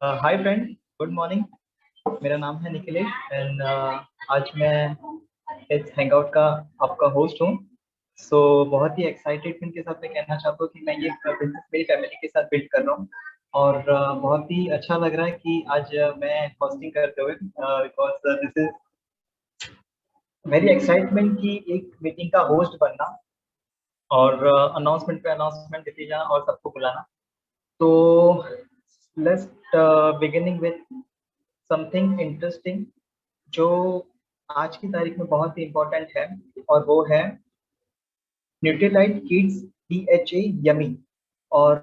Hi friend, good morning. मेरा नाम है निखिलेश एंड आज मैं इस हैंगआउट का आपका होस्ट हूँ। बहुत ही एक्साइटेड के साथ मैं कहना चाहता हूँ कि मैं ये बिजनेस मेरी फैमिली के साथ बिल्ड कर रहा हूँ। और बहुत ही अच्छा लग रहा है कि आज मैं होस्टिंग करते हुए, because this is very excitement की एक मीटिंग का होस्ट बनना और अनाउंसमेंट पे अनाउंसमेंट देते जाना और सबको बुलाना। तो let's beginning with something interesting जो आज की तारीख में बहुत ही इम्पोर्टेंट है, और वो है न्यूट्रीलाइट किड्स DHA यमी। और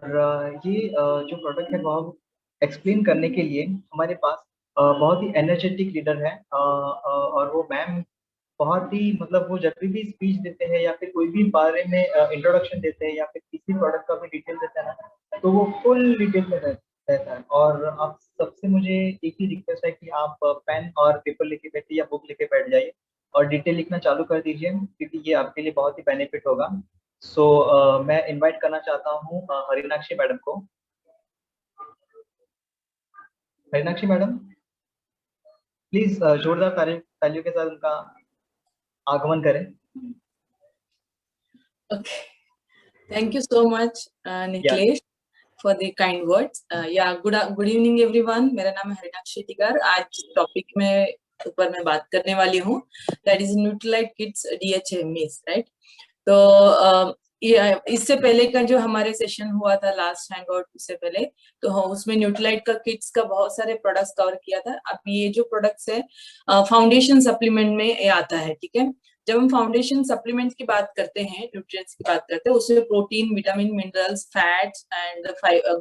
जो प्रोडक्ट है वो एक्सप्लेन करने के लिए हमारे पास बहुत ही एनर्जेटिक लीडर है, और वो मैम बहुत ही मतलब वो जब भी स्पीच देते हैं या फिर कोई भी बारे में इंट्रोडक्शन देते हैं या फिर किसी प्रोडक्ट का भी डिटेल देते हैं ना, तो वो फुल डिटेल में रहता है। और आप सबसे मुझे एक ही रिक्वेस्ट है कि आप पेन और पेपर लेके बैठिए या बुक लेके बैठ जाइए और डिटेल लिखना चालू कर दीजिए, क्योंकि ये आपके लिए बहुत ही बेनिफिट होगा। मैं इनवाइट करना चाहता हूँ हरिनाक्षी मैडम को। हरिनाक्षी मैडम, प्लीज जोरदार तालियों के साथ उनका आगमन करें। Okay. Thank you so much, या Niklesh, for the kind words. Yeah, good evening everyone. मेरा नाम है हरिनाक्षी टिकर। आज टॉपिक में ऊपर मैं बात करने वाली हूँ, that is Nutrilite Kids DHA Miss, right? तो इससे पहले का जो हमारे सेशन हुआ था लास्ट हैंगआउट से पहले, तो उसमें न्यूट्रीलाइट का किड्स का बहुत सारे प्रोडक्ट्स कवर किया था। अब ये जो प्रोडक्ट्स है फाउंडेशन सप्लीमेंट में ये आता है, ठीक है। जब हम फाउंडेशन सप्लीमेंट की बात करते हैं, न्यूट्रिएंट्स की बात करते हैं, उसमें protein, vitamin, minerals, fats and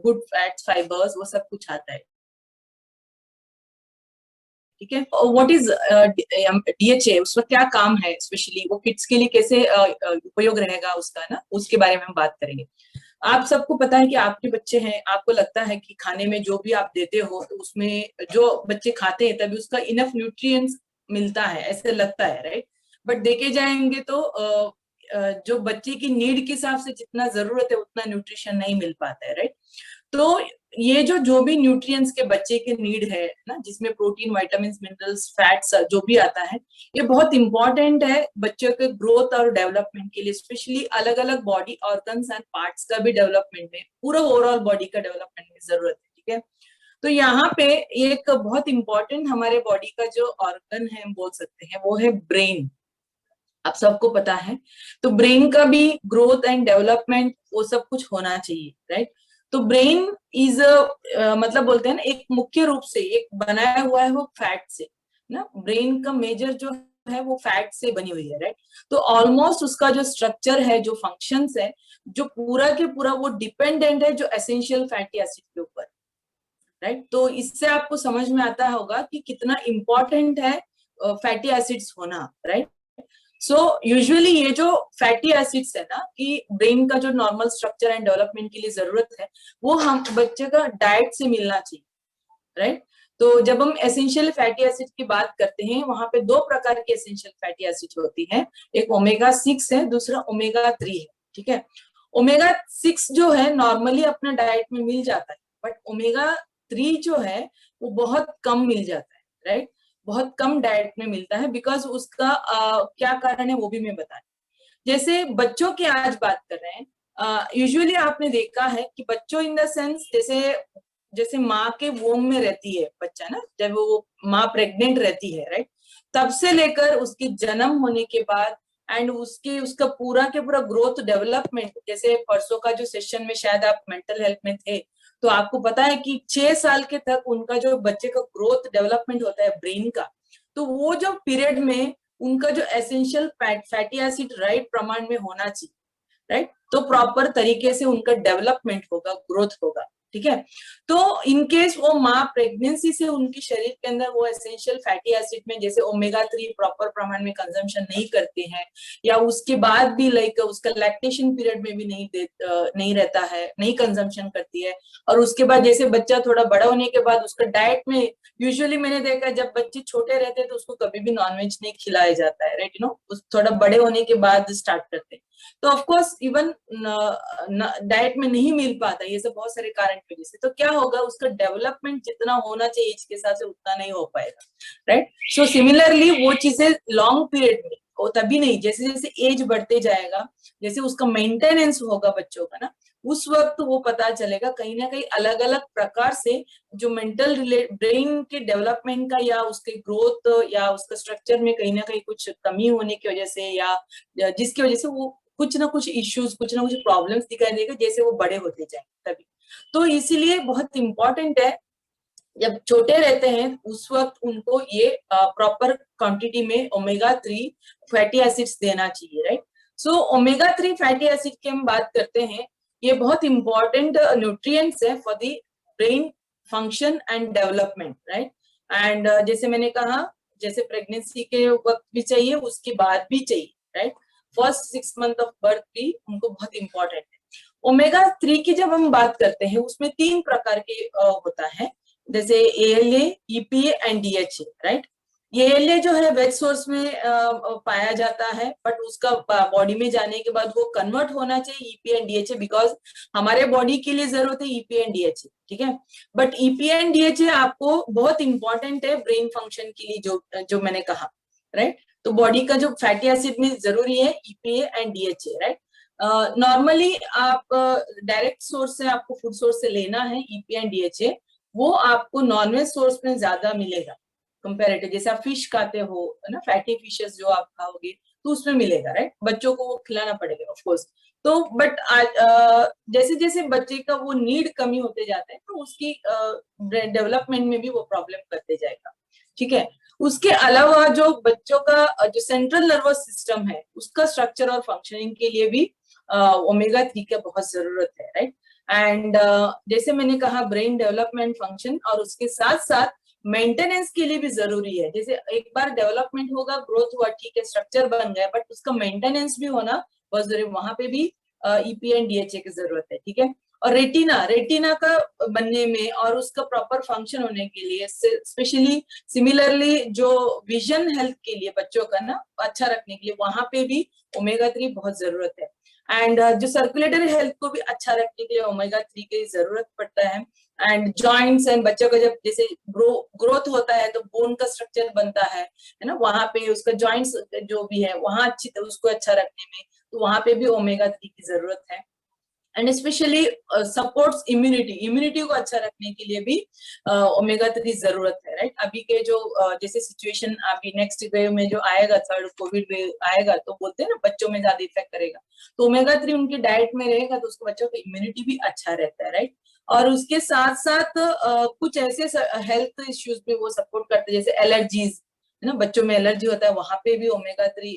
good fats, fibres, वो सब कुछ आता है, ठीक है। व्हाट इज DHA, उसका क्या काम है, स्पेशली वो किड्स के लिए कैसे उपयोग रहेगा उसका ना, उसके बारे में हम बात करेंगे। आप सबको पता है कि आपके बच्चे हैं, आपको लगता है कि खाने में जो भी आप देते हो तो उसमें जो बच्चे खाते हैं तभी उसका इनफ न्यूट्रिएंट्स मिलता है, ऐसे लगता है, राइट। बट देखे जाएंगे तो जो बच्चे की नीड के हिसाब से जितना जरूरत है उतना न्यूट्रिशन नहीं मिल पाता है, राइट। तो ये जो भी न्यूट्रिएंट्स के बच्चे के नीड है ना, जिसमें प्रोटीन, विटामिन, मिनरल्स, फैट्स जो भी आता है, ये बहुत इंपॉर्टेंट है बच्चों के ग्रोथ और डेवलपमेंट के लिए, स्पेशली अलग अलग बॉडी ऑर्गन्स एंड पार्ट्स का भी डेवलपमेंट में, पूरा ओवरऑल बॉडी का डेवलपमेंट में जरूरत है, ठीक है। तो यहाँ पे एक बहुत इंपॉर्टेंट हमारे बॉडी का जो ऑर्गन है हम बोल सकते हैं, वो है ब्रेन। आप सबको पता है, तो ब्रेन का भी ग्रोथ एंड डेवलपमेंट वो सब कुछ होना चाहिए, राइट। तो ब्रेन इज मतलब बोलते हैं ना, एक मुख्य रूप से एक बनाया हुआ है वो फैट से ना, ब्रेन का मेजर जो है वो फैट से बनी हुई है, राइट। तो ऑलमोस्ट उसका जो स्ट्रक्चर है, जो फंक्शंस है, जो पूरा के पूरा वो डिपेंडेंट है जो एसेंशियल फैटी एसिड के ऊपर, राइट। तो इससे आपको समझ में आता होगा कि कितना इंपॉर्टेंट है फैटी एसिड्स होना, राइट। सो यूजुअली ये जो फैटी एसिड्स है ना, कि ब्रेन का जो नॉर्मल स्ट्रक्चर एंड डेवलपमेंट के लिए जरूरत है, वो हम बच्चे का डाइट से मिलना चाहिए, राइट। तो जब हम एसेंशियल फैटी एसिड की बात करते हैं, वहां पे दो प्रकार की एसेंशियल फैटी एसिड होती है, एक ओमेगा 6 है, दूसरा ओमेगा 3 है, ठीक है। ओमेगा 6 जो है नॉर्मली अपना डाइट में मिल जाता है, बट ओमेगा 3 जो है वो बहुत कम मिल जाता है, राइट। बहुत कम डाइट में मिलता है, बिकॉज उसका क्या कारण है वो भी मैं बता रही। जैसे बच्चों की आज बात कर रहे हैं, यूजुअली आपने देखा है कि बच्चों इन द सेंस, जैसे जैसे माँ के वोम में रहती है बच्चा ना, जब वो माँ प्रेग्नेंट रहती है, राइट, तब से लेकर उसके जन्म होने के बाद एंड उसका पूरा के पूरा ग्रोथ डेवलपमेंट, जैसे परसों का जो सेशन में शायद आप मेंटल हेल्थ में थे, तो आपको पता है कि 6 साल के तक उनका जो बच्चे का ग्रोथ डेवलपमेंट होता है ब्रेन का, तो वो जो पीरियड में उनका जो एसेंशियल फैटी एसिड राइट प्रमाण में होना चाहिए, राइट। तो प्रॉपर तरीके से उनका डेवलपमेंट होगा, ग्रोथ होगा, ठीक है। तो इनकेस वो माँ प्रेगनेंसी से उनकी शरीर के अंदर वो एसेंशियल फैटी एसिड में जैसे ओमेगा 3 प्रॉपर प्रमाण में कंजम्पशन नहीं करते हैं, या उसके बाद भी लाइक उसका लैक्टेशन पीरियड में भी नहीं रहता है, नहीं कंजम्पशन करती है, और उसके बाद जैसे बच्चा थोड़ा बड़ा होने के बाद उसका डाइट में, यूजुअली मैंने देखा जब बच्चे छोटे रहते हैं तो उसको कभी भी नॉनवेज नहीं खिलाया जाता है, राइट, थोड़ा बड़े होने के बाद स्टार्ट करते हैं। तो ऑफ कोर्स इवन डाइट में नहीं मिल पाता, ये सब बहुत सारे कारण की वजह से। तो क्या होगा, उसका डेवलपमेंट जितना होना चाहिए एज के हिसाब से उतना नहीं हो पाएगा, राइट। सो सिमिलरली वो चीजें लॉन्ग पीरियड में वो तभी नहीं, जैसे जैसे एज बढ़ते जाएगा, जैसे उसका मेंटेनेंस होगा बच्चों का ना, उस वक्त वो पता चलेगा कहीं ना कहीं अलग अलग प्रकार से जो मेंटल ब्रेन के डेवलपमेंट का या उसके ग्रोथ या उसका स्ट्रक्चर में कहीं ना कहीं कुछ कमी होने की वजह से या जिसकी वजह से वो कुछ ना कुछ इश्यूज, कुछ ना कुछ प्रॉब्लम्स दिखाई देगा जैसे वो बड़े होते जाए तभी। तो इसीलिए बहुत इंपॉर्टेंट है जब छोटे रहते हैं उस वक्त उनको ये प्रॉपर क्वांटिटी में ओमेगा 3 फैटी एसिड्स देना चाहिए, right. So omega 3 fatty acid की हम बात करते हैं, ये बहुत इंपॉर्टेंट न्यूट्रिएंट्स है for the brain function and development, right. And जैसे मैंने कहा, जैसे प्रेगनेंसी के वक्त भी चाहिए, उसके बाद भी चाहिए, right. First 6 month of birth भी उनको बहुत इंपॉर्टेंट है। ओमेगा 3 की जब हम बात करते हैं उसमें 3 प्रकार के होता है, जैसे ALA, EPA and DHA, right. ALA जो है वेज सोर्स में पाया जाता है, बट उसका बॉडी में जाने के बाद वो कन्वर्ट होना चाहिए EPA एंड DHA, बिकॉज हमारे बॉडी के लिए जरूरत है EPA एंड DHA, ठीक है। बट EPA एंड DHA आपको बहुत इंपॉर्टेंट है ब्रेन फंक्शन के लिए, जो मैंने कहा, राइट। तो बॉडी का जो फैटी एसिड में जरूरी है EPA and DHA, right. Normally आप डायरेक्ट सोर्स से, आपको फूड सोर्स से लेना है EPA एंड DHA, वो आपको नॉनवेज सोर्स में ज्यादा मिलेगा कंपेरेटिव। जैसे आप फिश खाते हो ना, फैटी फिशेस जो आप खाओगे तो उसमें मिलेगा, राइट। बच्चों को वो खिलाना पड़ेगा ऑफ कोर्स। तो बट जैसे जैसे बच्चे का वो नीड कमी होते जाता है तो उसकी डेवलपमेंट में भी वो प्रॉब्लम करते जाएगा, ठीक है। उसके अलावा जो बच्चों का जो सेंट्रल नर्वस सिस्टम है उसका स्ट्रक्चर और फंक्शनिंग के लिए भी ओमेगा 3 की बहुत जरूरत है, राइट। एंड जैसे मैंने कहा ब्रेन डेवलपमेंट फंक्शन और उसके साथ साथ मेंटेनेंस के लिए भी जरूरी है। जैसे एक बार डेवलपमेंट होगा, ग्रोथ हुआ, ठीक है, स्ट्रक्चर बन गया, बट उसका मेंटेनेंस भी होना बहुत जरूरी, वहां पे भी EPA एंड DHA की जरूरत है, ठीक है। और रेटिना का बनने में और उसका प्रॉपर फंक्शन होने के लिए, स्पेशली सिमिलरली जो विजन हेल्थ के लिए बच्चों का ना अच्छा रखने के लिए, वहां पे भी ओमेगा 3 बहुत जरूरत है। एंड जो सर्कुलेटरी हेल्थ को भी अच्छा रखने के लिए ओमेगा 3 की जरूरत पड़ता है। एंड जॉइंट्स एंड बच्चों का जब जैसे ग्रोथ होता है तो बोन का स्ट्रक्चर बनता है ना, वहां पे उसका जॉइंट्स जो भी है वहां अच्छी उसको अच्छा रखने में, तो वहां पे भी ओमेगा 3 की जरूरत है। एंड स्पेशली सपोर्ट्स इम्यूनिटी को अच्छा रखने के लिए भी ओमेगा 3 जरूरत है, राइट। अभी के जो जैसे सिचुएशन अभी नेक्स्ट वेव में जो आएगा, थर्ड कोविड वेव आएगा, तो बोलते हैं ना बच्चों में ज्यादा इफेक्ट करेगा, तो ओमेगा 3 उनकी डाइट में रहेगा तो उसको बच्चों का इम्यूनिटी भी अच्छा रहता है, राइट। और उसके साथ साथ कुछ ऐसे हेल्थ इश्यूज पे वो सपोर्ट करते हैं, जैसे एलर्जीज है ना, बच्चों में एलर्जी होता है, वहां पे भी ओमेगा 3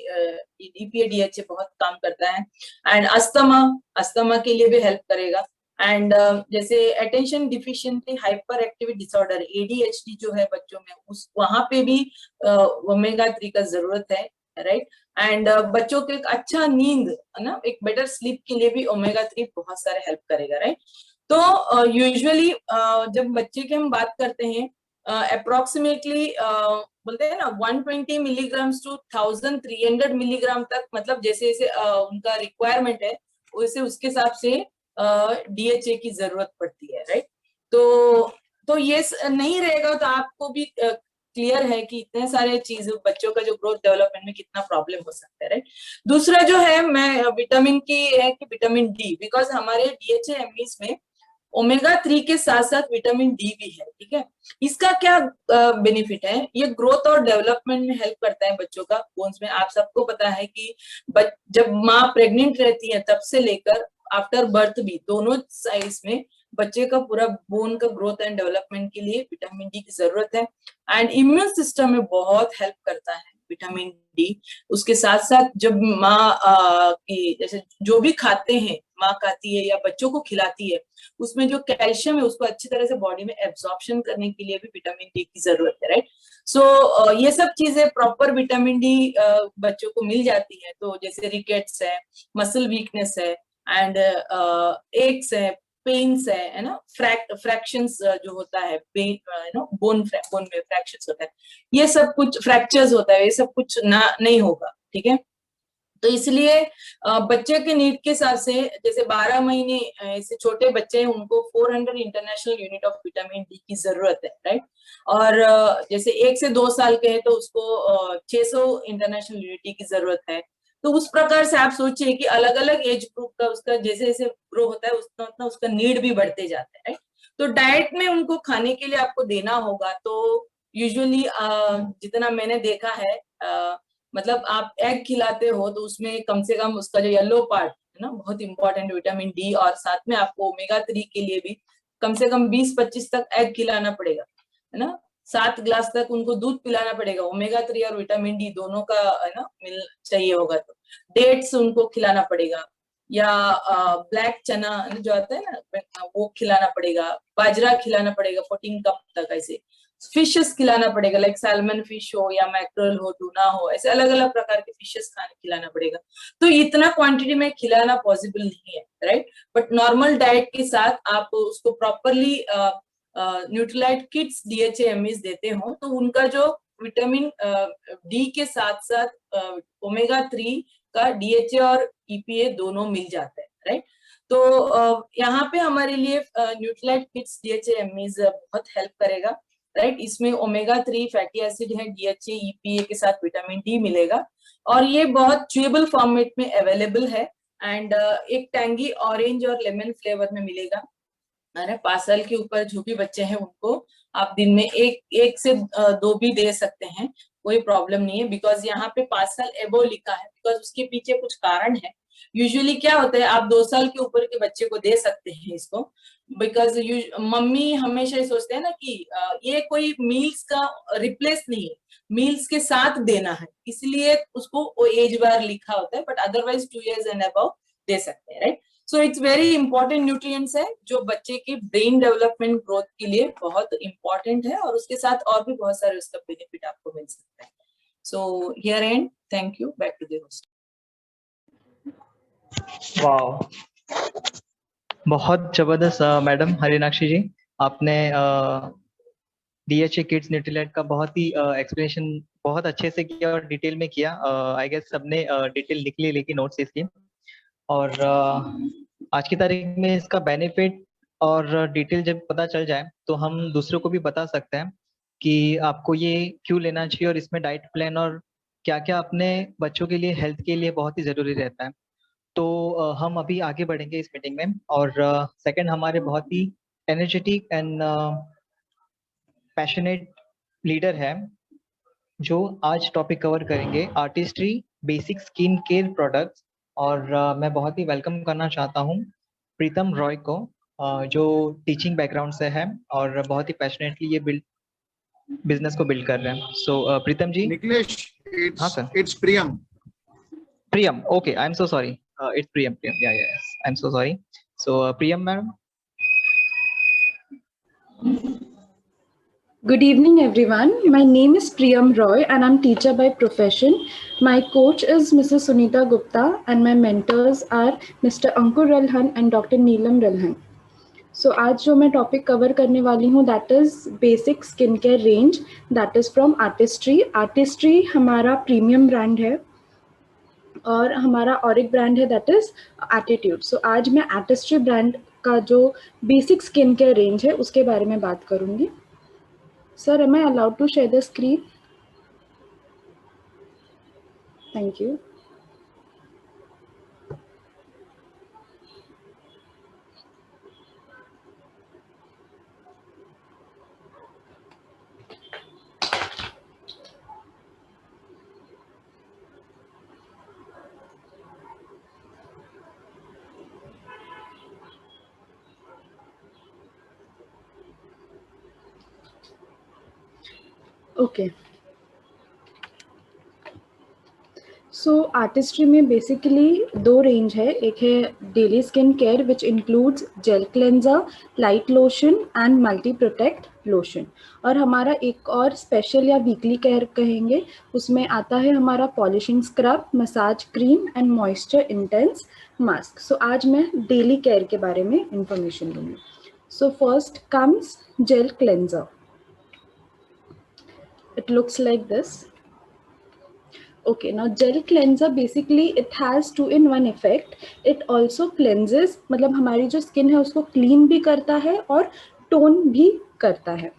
EPA DHA बहुत काम करता है। एंड अस्थमा के लिए भी हेल्प करेगा। एंड जैसे attention deficiency hyper activity disorder ADHD जो है बच्चों में, उस वहां पे भी ओमेगा 3 का जरूरत है, राइट। एंड बच्चों को एक अच्छा नींद है ना, एक बेटर स्लीप के लिए भी ओमेगा 3 बहुत सारे हेल्प करेगा, राइट। तो यूजुअली जब बच्चे की हम बात करते हैं, अप्रोक्सीमेटली बोलते हैं ना 120 मिलीग्राम टू 1300 मिलीग्राम तक, मतलब जैसे जैसे उनका रिक्वायरमेंट है वैसे उसके हिसाब से DHA की जरूरत पड़ती है, राइट। तो ये नहीं रहेगा तो आपको भी क्लियर है कि इतने सारे चीज बच्चों का जो ग्रोथ डेवलपमेंट में कितना प्रॉब्लम हो सकता है, राइट। दूसरा जो है मैं विटामिन की है कि विटामिन D, बिकॉज हमारे DHA एमईज में ओमेगा 3 के साथ साथ विटामिन D भी है, ठीक है। इसका क्या बेनिफिट है, ये ग्रोथ और डेवलपमेंट में हेल्प करता है बच्चों का बोन्स में। आप सबको पता है कि जब माँ प्रेग्नेंट रहती है तब से लेकर आफ्टर बर्थ भी दोनों साइज में बच्चे का पूरा बोन का ग्रोथ एंड डेवलपमेंट के लिए विटामिन D की जरूरत है। एंड इम्यून सिस्टम में बहुत हेल्प करता है विटामिन D। उसके साथ साथ जब माँ की जैसे जो भी खाते हैं, माँ खाती है या बच्चों को खिलाती है, उसमें जो कैल्शियम है उसको अच्छी तरह से बॉडी में एब्जॉर्प्शन करने के लिए भी विटामिन D की जरूरत है, राइट। सो ये सब चीजें प्रॉपर विटामिन D बच्चों को मिल जाती है, तो जैसे रिकेट्स है, मसल वीकनेस है, एंड एक्स है, पेन्स है ना, फ्रैक्शंस जो होता है, बोन में फ्रैक्शंस होता है, ये सब कुछ फ्रैक्चर्स होता है, ये सब कुछ ना नहीं होगा, ठीक है। तो इसलिए बच्चे के नीड के हिसाब से, जैसे 12 महीने ऐसे छोटे बच्चे हैं, उनको 400 international unit of vitamin D की जरूरत है, राइट। और जैसे 1 से 2 साल के हैं तो उसको 600 इंटरनेशनल यूनिट की जरूरत है। तो उस प्रकार से आप सोचिए कि अलग अलग एज ग्रुप का उसका जैसे जैसे ग्रो होता है उतना उतना उसका नीड भी बढ़ते जाता है, राइट। तो डाइट में उनको खाने के लिए आपको देना होगा। तो यूजुअली जितना मैंने देखा है, मतलब आप एग खिलाते हो तो उसमें कम से कम उसका जो येलो पार्ट है ना, बहुत इंपॉर्टेंट विटामिन डी, और साथ में आपको ओमेगा 3 के लिए भी कम से कम 20-25 तक एग खिलाना पड़ेगा, है ना। 7 ग्लास तक उनको दूध पिलाना पड़ेगा, ओमेगा 3 और विटामिन डी दोनों का, है ना, मिल चाहिए होगा। तो डेट्स उनको खिलाना पड़ेगा, या ब्लैक चना जो आता है ना वो खिलाना पड़ेगा, बाजरा खिलाना पड़ेगा 14 कप तक। ऐसे फिशेस खिलाना पड़ेगा, लाइक सैल्मन फिश हो या मैक्रोल हो, टूना हो, ऐसे अलग अलग प्रकार के फिशेस खाने खिलाना पड़ेगा। तो इतना क्वांटिटी में खिलाना पॉसिबल नहीं है, राइट। बट नॉर्मल डाइट के साथ आप उसको प्रॉपरली न्यूट्रीलाइट किड्स DHA-MS देते हो तो उनका जो विटामिन डी के साथ साथ ओमेगा 3 का DHA और EPA दोनों मिल जाता है, राइट। तो यहाँ पे हमारे लिए न्यूट्रीलाइट किड्स DHA-MS बहुत हेल्प करेगा, राइट। इसमें ओमेगा 3 फैटी एसिड है, DHA EPA के साथ विटामिन डी मिलेगा, और ये बहुत च्यूएबल फॉर्मेट में अवेलेबल है। एंड एक टैंगी ऑरेंज और लेमन फ्लेवर में मिलेगा। 5 साल के ऊपर जो भी बच्चे हैं उनको आप दिन में एक से 2 भी दे सकते हैं, कोई प्रॉब्लम नहीं है। बिकॉज यहाँ पे 5 साल एबो लिखा है, बिकॉज उसके पीछे कुछ कारण है। यूजुअली क्या होता है, आप 2 साल के ऊपर के बच्चे को दे सकते हैं इसको, बिकॉज मम्मी हमेशा ये सोचते हैं ना कि ये कोई मील्स का रिप्लेस नहीं है, मील्स के साथ देना है, इसलिए उसको एज बार लिखा होता है। But otherwise 2 years and above दे सकते हैं, right. So it's very important nutrients है जो बच्चे की ब्रेन डेवलपमेंट ग्रोथ के लिए बहुत इंपॉर्टेंट है, और उसके साथ और भी बहुत सारे उसका बेनिफिट आपको मिल सकता है। So here and thank you, back to the host. वाह, बहुत जबरदस्त मैडम हरिनाक्षी जी, आपने DHA किड्स न्यूट्रीलाइट का बहुत ही एक्सप्लेनेशन बहुत अच्छे से किया और डिटेल में किया। आई गेस सबने डिटेल लिख ली लेकिन नोट्स इसकी, और आज की तारीख में इसका बेनिफिट और डिटेल जब पता चल जाए तो हम दूसरों को भी बता सकते हैं कि आपको ये क्यों लेना चाहिए, और इसमें डाइट प्लान और क्या क्या अपने बच्चों के लिए हेल्थ के लिए बहुत ही ज़रूरी रहता है। तो हम अभी आगे बढ़ेंगे इस मीटिंग में, और सेकंड हमारे बहुत ही एनर्जेटिक एंड पैशनेट लीडर है जो आज टॉपिक कवर करेंगे, artistry basic skin care products. और मैं बहुत ही वेलकम करना चाहता हूँ प्रीतम रॉय को, जो टीचिंग बैकग्राउंड से है और बहुत ही पैशनेटली ये बिजनेस को बिल्ड कर रहे हैं। सो प्रीतम जी। निखिलेश, हाँ sir. it's Priyam. Priyam, okay, I am so sorry, it's Priyam, yeah I am so sorry. So Priyam ma'am. Good evening, everyone. My name is Priyam Roy and I'm teacher by profession. My coach is Mrs. Sunita Gupta and my mentors are Mr. Ankur Ralhan and Dr. Neelam Ralhan. So आज जो मैं topic cover करने वाली हूँ that is basic skin care range, that is from artistry. Artistry हमारा premium brand है और हमारा और एक ब्रांड है that is एटीट्यूड। सो आज मैं आर्टिस्ट्री ब्रांड का जो बेसिक स्किन केयर रेंज है उसके बारे में बात करूँगी। Sir, am I allowed to share the screen? Thank you. Okay. So Artistry में बेसिकली 2 रेंज है, एक है daily skin care which includes gel cleanser, light lotion and multi protect lotion, और हमारा एक और स्पेशल या वीकली केयर कहेंगे उसमें आता है हमारा polishing scrub, massage cream and moisture intense mask. So आज मैं डेली केयर के बारे में इंफॉर्मेशन दूंगी। So first comes gel cleanser. It looks like this. Okay, now gel cleanser basically it has 2-in-1 effect. It also cleanses, मतलब हमारी जो skin है उसको क्लीन भी करता है और टोन भी करता है.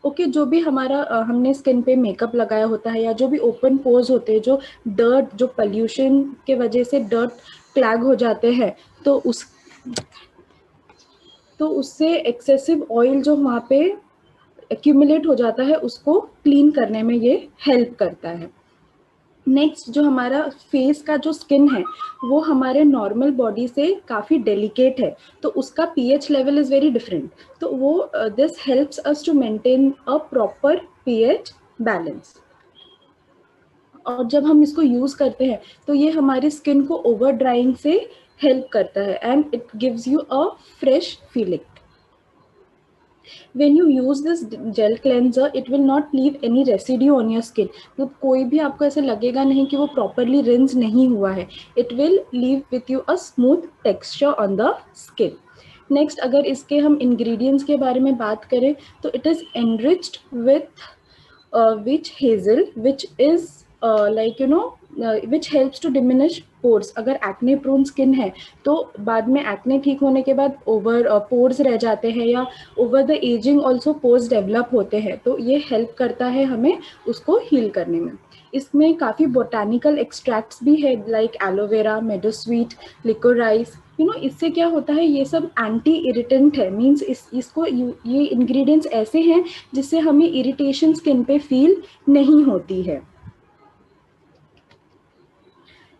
ओके, जो भी हमारा हमने स्किन पे मेकअप लगाया होता है या जो भी ओपन पोर्स होते हैं, जो डर्ट, जो पॉल्यूशन के वजह से डर्ट क्लैग हो जाते हैं, तो उससे एक्सेसिव ऑयल जो वहाँ पे एक्यूमुलेट हो जाता है उसको क्लीन करने में ये हेल्प करता है. नेक्स्ट, जो हमारा फेस का जो स्किन है वो हमारे नॉर्मल बॉडी से काफ़ी डेलिकेट है, तो उसका pH level is very different. तो वो this helps us to maintain a proper pH balance. और जब हम इसको यूज़ करते हैं तो ये हमारी स्किन को ओवर ड्राइंग से हेल्प करता है and it gives you a fresh feeling. When you use this gel cleanser, it will not leave any residue on your skin. तो कोई भी आपको ऐसे लगेगा नहीं कि वो properly rinse नहीं हुआ है. It will leave with you a smooth texture on the skin. Next, अगर इसके हम ingredients के बारे में बात करें तो it is enriched with witch hazel, which is which helps to diminish pores. अगर acne prone skin है तो बाद में acne ठीक होने के बाद over pores रह जाते हैं या over the aging also pores develop होते हैं, तो ये help करता है हमें उसको heal करने में. इसमें काफ़ी botanical extracts भी है like aloe vera, meadowsweet, licorice. इससे क्या होता है, ये सब एंटी इरिटेंट है. मीन्स इसको ये इंग्रेडिएंट्स ऐसे हैं जिससे हमें इरिटेशन स्किन पे फील नहीं होती है.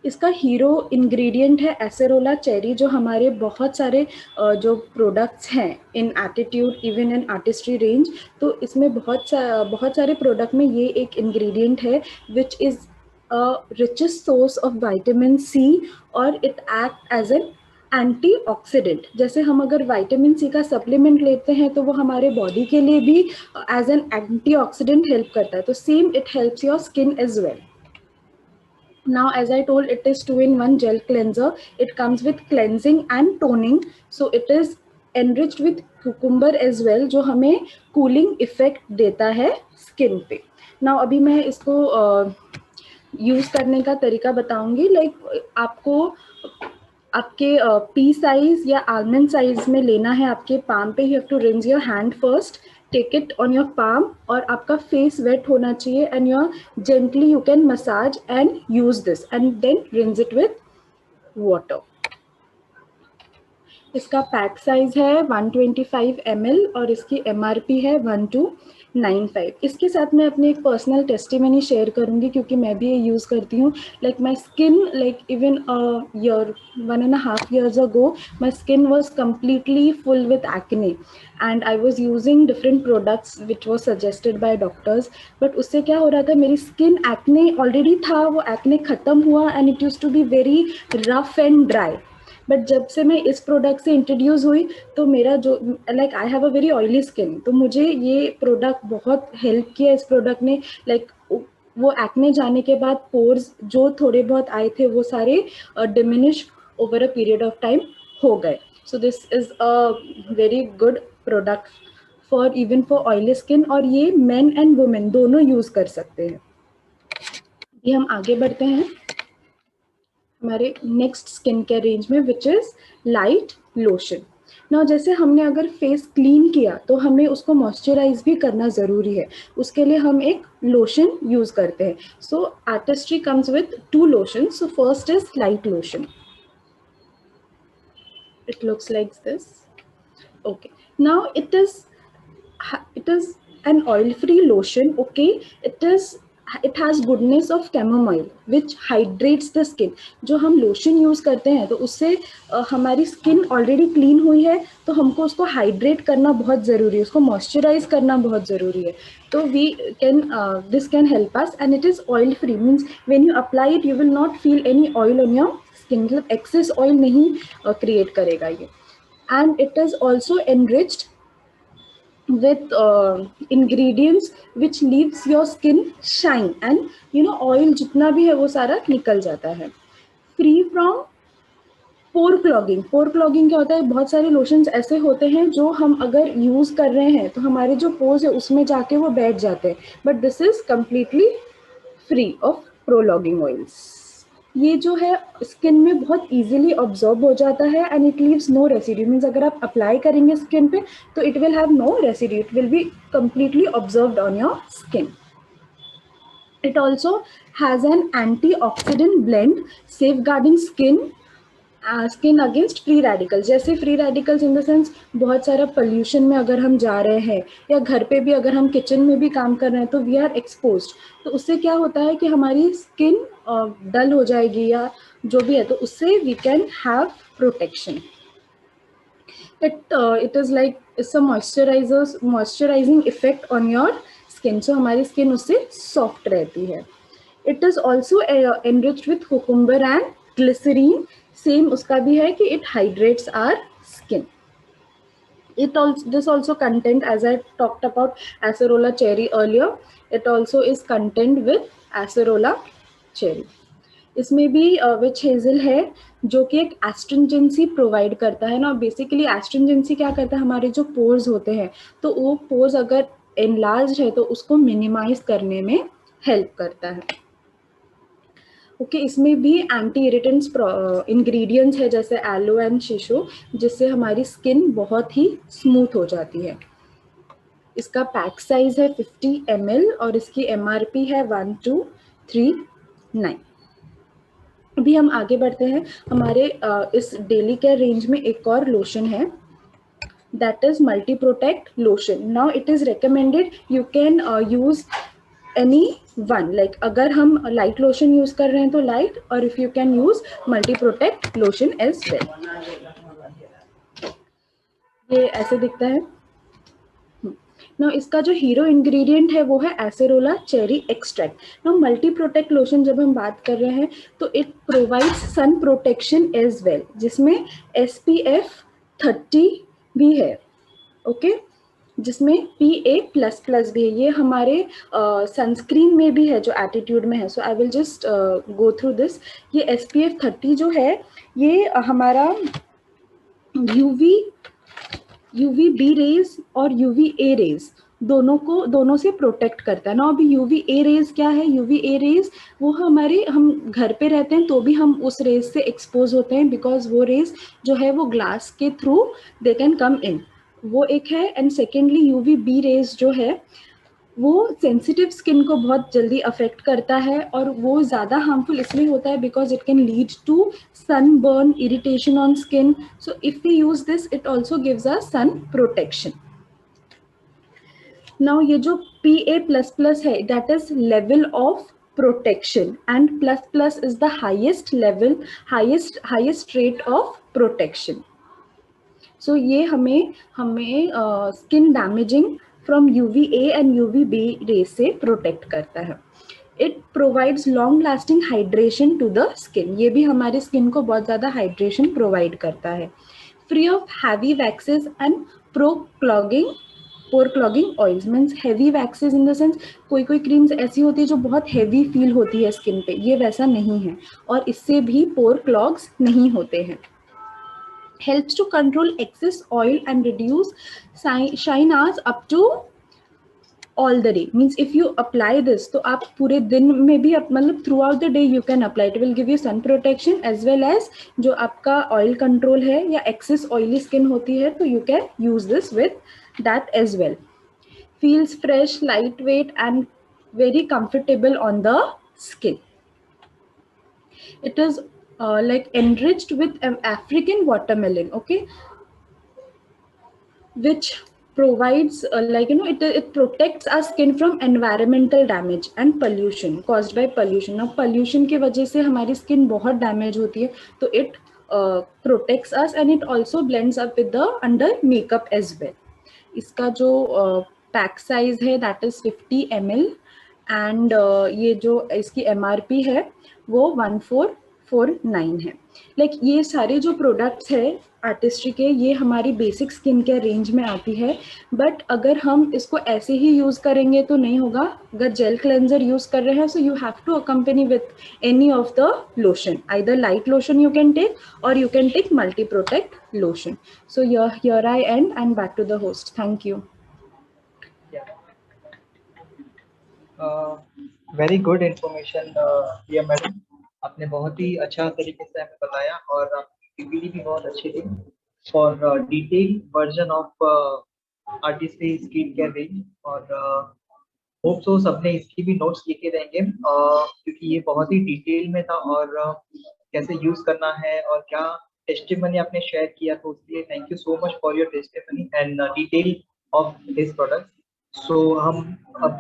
इसका हीरो इंग्रेडिएंट है एसेरोला चेरी, जो हमारे बहुत सारे जो प्रोडक्ट्स हैं in Attitude, even in Artistry range, तो इसमें बहुत सारे प्रोडक्ट में ये एक इंग्रेडिएंट है which is richest source of vitamin C, और it act as an antioxidant. जैसे हम अगर विटामिन सी का सप्लीमेंट लेते हैं तो वो हमारे बॉडी के लिए भी एज एन एंटीऑक्सीडेंट हेल्प करता है, तो same it helps your skin as well. Now, as I told, it is 2-in-1 gel cleanser. It comes with cleansing and toning. So it is enriched with cucumber as well, जो हमें cooling effect देता है skin पे. Now, अभी मैं इसको use करने का तरीका बताऊंगी. लाइक आपको आपके पी साइज या आलमंड साइज में लेना है आपके पाम पे. You have to rinse your hand first, take it on your palm, और आपका फेस वेट होना चाहिए and your gently you can massage and use this and then rinse it with water. इसका पैक साइज है 125 ml और इसकी MRP है 1295. इसके साथ मैं अपनी एक पर्सनल टेस्टिमनी शेयर करूंगी क्योंकि मैं भी ये यूज़ करती हूँ. Like my skin, like even year 1.5 years ago, my skin was completely full with acne and I was using different products which was suggested by doctors. But उससे क्या हो रहा था, मेरी स्किन acne already था, वो acne ख़त्म हुआ and it used to be very rough and dry. But जब से मैं इस प्रोडक्ट से इंट्रोड्यूस हुई तो मेरा जो like I have a very oily skin, तो मुझे ये प्रोडक्ट बहुत हेल्प किया. इस प्रोडक्ट ने लाइक वो एक्ने जाने के बाद पोर्स जो थोड़े बहुत आए थे वो सारे diminish over a period of time हो गए. So this is a very good product for even for oily skin, और ये मेन एंड वुमेन दोनों यूज़ कर सकते हैं. ये हम आगे बढ़ते हैं हमारे नेक्स्ट स्किन केयर रेंज में, विच इज़ लाइट लोशन. ना जैसे हमने अगर फेस क्लीन किया तो हमें उसको मॉइस्चराइज भी करना ज़रूरी है. उसके लिए हम एक लोशन यूज़ करते हैं. So Artistry comes with 2 lotion. So first is light lotion. It looks like this. Okay, now it is an oil-free lotion. Okay, it has goodness of chamomile which hydrates the skin. जो हम lotion use करते हैं तो उससे हमारी skin already clean हुई है तो हमको उसको हाइड्रेट करना बहुत ज़रूरी है, उसको मॉइस्चराइज करना बहुत ज़रूरी है. तो we can this can help us and it is oil free. Means when you apply it you will not feel any oil on your skin. मतलब एक्सेस ऑयल नहीं क्रिएट करेगा ये. And it is also enriched with ingredients which leaves your skin shine and oil जितना भी है वो सारा निकल जाता है. Free from pore clogging. Pore clogging क्या होता है, बहुत सारे लोशंस ऐसे होते हैं जो हम अगर यूज़ कर रहे हैं तो हमारे जो पोर्स है उसमें जाके वो बैठ जाते हैं. But this is completely free of pore clogging oils. ये जो है स्किन में बहुत इजीली ऑब्जॉर्ब हो जाता है and it leaves no residue, means अगर आप अप्लाई करेंगे स्किन पे तो it will have no residue, it will be completely observed on your skin. It also has an antioxidant blend safeguarding skin against free radicals. जैसे free radicals in the sense बहुत सारा pollution में अगर हम जा रहे हैं या घर पे भी अगर हम किचन में भी काम कर रहे हैं तो we are exposed, तो उससे क्या होता है कि हमारी skin डल हो जाएगी या जो भी है, तो उससे we can have protection. It is like it's a moisturizing effect on your skin, so हमारी skin उससे soft रहती है. It is also enriched with cucumber and glycerine. Same उसका भी है कि it hydrates our skin. This also content, as I talked about acerola cherry earlier, it also is content with acerola cherry. इसमें भी विच hazel है जो कि एक एस्ट्रिंजेंसी प्रोवाइड करता है ना. बेसिकली एस्ट्रिंजेंसी क्या करता है, हमारे जो पोर्स होते हैं तो वो पोर्स अगर एनलार्ज है तो उसको मिनिमाइज करने में हेल्प करता है. ओके, इसमें भी एंटी इरिटेंट्स इंग्रेडिएंट्स है जैसे एलो एंड शीशो, जिससे हमारी स्किन बहुत ही स्मूथ हो जाती है. इसका पैक साइज है 50 ml और इसकी MRP है 1239. अभी हम आगे बढ़ते हैं. हमारे इस डेली केयर रेंज में एक और लोशन है, that is multi protect lotion. Now it is recommended you can use any one, like अगर हम लाइट लोशन यूज कर रहे हैं तो लाइट, और if you can use multi protect lotion as well. ये ऐसे दिखता है. ना इसका जो हीरो इंग्रेडिएंट है वो है एसेरोला चेरी एक्सट्रैक्ट. ना मल्टी प्रोटेक्ट लोशन जब हम बात कर रहे हैं तो it provides sun protection as well, जिसमें SPF 30 भी है. ओके, जिसमें PA++ भी है. ये हमारे सनस्क्रीन में भी है जो एटीट्यूड में है. So I will just go through this. ये SPF 30 जो है ये हमारा UVB रेज और UVA रेज दोनों से प्रोटेक्ट करता है ना. अभी UVA रेज क्या है? UVA रेज वो हम घर पे रहते हैं तो भी हम उस रेज से एक्सपोज होते हैं, बिकॉज वो रेज जो है वो ग्लास के थ्रू दे कैन कम इन, वो एक है. एंड सेकेंडली UVB रेज जो है वो सेंसिटिव स्किन को बहुत जल्दी अफेक्ट करता है, और वो ज़्यादा हार्मफुल इसलिए होता है because it can lead to sunburn, irritation on skin. So if we use this, it also gives us sun protection. Now ये जो PA++ है, that is level of protection, and ++ is the highest level, highest rate of protection. So ये हमें skin damaging from UVA and UVB rays से protect करता है. It provides long lasting hydration to the skin. ये भी हमारे skin को बहुत ज़्यादा हाइड्रेशन प्रोवाइड करता है. Free of heavy waxes and pore clogging oils. Means heavy waxes in the sense कोई क्रीम्स ऐसी होती है जो बहुत हैवी फील होती है स्किन पे, ये वैसा नहीं है, और इससे भी पोर क्लॉग्स नहीं होते हैं. Helps to control excess oil and reduce shine hours up to all the day. Means if you apply this तो आप पूरे दिन में भी मतलब throughout the day you can apply. It will give you sun protection as well as जो आपका oil control है या excess oily skin होती है तो you can use this with that as well. Feels fresh, lightweight and very comfortable on the skin. It is like enriched with African watermelon, okay, which provides it protects our skin from environmental damage and pollution caused by pollution. Now pollution की वजह से हमारी skin बहुत damage होती है, तो it protects us and it also blends up with the under makeup as well. इसका जो pack size है that is 50 ml and ये जो इसकी MRP है वो 1449 है. लाइक ये सारे जो प्रोडक्ट्स है आर्टिस्ट्री के, ये हमारी बेसिक स्किन केयर रेंज में आती है. बट अगर हम इसको ऐसे ही यूज़ करेंगे तो नहीं होगा. अगर जेल क्लेंजर यूज़ कर रहे हैं so you have to accompany with any of the lotion. Either light lotion you can take or you can take multi protect lotion. So here I end and back to the host. Thank you. Very good information Priya madam, आपने बहुत ही अच्छा तरीके से हमें बताया और आपकी PPT भी बहुत अच्छी थी for detail version of artistry skin care range. और होप सो सबने इसकी भी नोट्स लिखे रहेंगे क्योंकि ये बहुत ही डिटेल में था और कैसे यूज करना है और क्या टेस्टिमनी आपने शेयर किया, तो उसके लिए thank you so much for your testimony and detail of this product. So हम अब